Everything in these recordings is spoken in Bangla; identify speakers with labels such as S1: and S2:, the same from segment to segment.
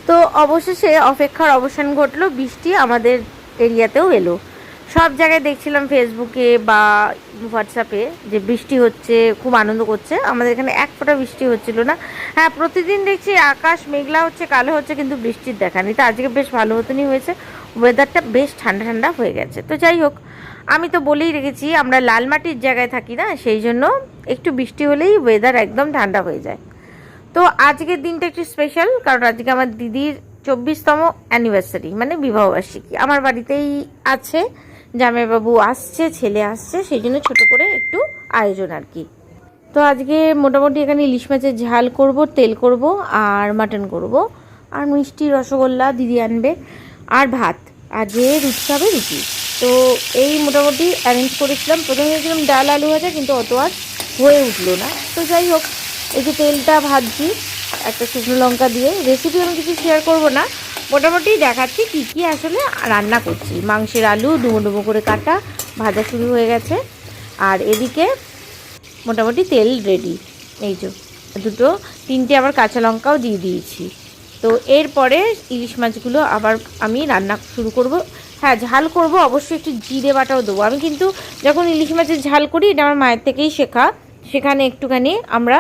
S1: তো অবশেষে অপেক্ষার অবসান ঘটলো, বৃষ্টি আমাদের এরিয়াতেও এলো। সব জায়গায় দেখছিলাম ফেসবুকে বা হোয়াটসঅ্যাপে যে বৃষ্টি হচ্ছে, খুব আনন্দ করছে। আমাদের এখানে এক ফোঁটা বৃষ্টি হচ্ছিল না। হ্যাঁ, প্রতিদিন দেখছি আকাশ মেঘলা হচ্ছে, কালো হচ্ছে, কিন্তু বৃষ্টির দেখা নেই। তো আজকে বেশ ভালো মতনই হয়েছে, ওয়েদারটা বেশ ঠান্ডা ঠান্ডা হয়ে গেছে। তো যাই হোক, আমি তো বলেই রেখেছি আমরা লাল মাটির জায়গায় থাকি না, সেই জন্য একটু বৃষ্টি হলেই ওয়েদার একদম ঠান্ডা হয়ে যায়। তো আজকের দিনটা একটু স্পেশাল, কারণ আজকে আমার দিদির 24তম অ্যানিভার্সারি, মানে বিবাহবার্ষিকী। আমার বাড়িতেই আছে, জামাইবাবু আসছে, ছেলে আসছে, সেই জন্য ছোটো করে একটু আয়োজন আর কি। তো আজকে মোটামুটি এখানে ইলিশ মাছের ঝাল করব, তেল করব, আর মাটন করব, আর মিষ্টি রসগোল্লা দিদি আনবে, আর ভাত, আর যে রুটি খাবে রুটি। তো এই মোটামুটি অ্যারেঞ্জ করেছিলাম। প্রথমে ভেবেছিলাম ডাল আলু ভাজা, কিন্তু অত আর হয়ে উঠলো না। তো যাই হোক, এই যে তেলটা ভাজছি একটা শুকনো লঙ্কা দিয়ে। রেসিপি আমি কিছু শেয়ার করব না, মোটামুটি দেখাচ্ছি কী কী আসলে রান্না করছি। মাংসের আলু ডুমো ডুমো করে কাটা, ভাজা শুরু হয়ে গেছে। আর এদিকে মোটামুটি তেল রেডি, এই যে দুটো তিনটে আবার কাঁচা লঙ্কাও দিয়ে দিয়েছি। তো এরপরে ইলিশ মাছগুলো আবার আমি রান্না শুরু করব। হ্যাঁ, ঝাল করব অবশ্যই, একটু জিরে বাটাও দেবো। আমি কিন্তু যখন ইলিশ মাছের ঝাল করি, এটা আমার মায়ের থেকেই শেখা, সেখানে একটুখানি আমরা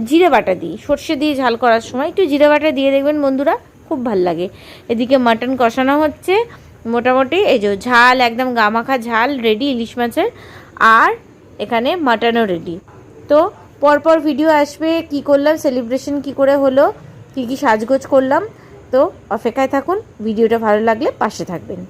S1: জিরে বাটা দিই। সর্ষে দিয়ে ঝাল করার সময় একটু জিরে বাটা দিয়ে দেখবেন বন্ধুরা, খুব ভাল লাগে। এদিকে মাটন কষানো হচ্ছে মোটামুটি, এই যে ঝাল একদম গামাখা ঝাল রেডি ইলিশ মাছের, আর এখানে মাটনও রেডি। তো পরপর ভিডিও আসবে, কি করলাম, সেলিব্রেশন কি করে হলো, কি কি সাজগোজ করলাম। তো অপেক্ষায় থাকুন, ভিডিওটা ভালো লাগলে পাশে থাকবেন।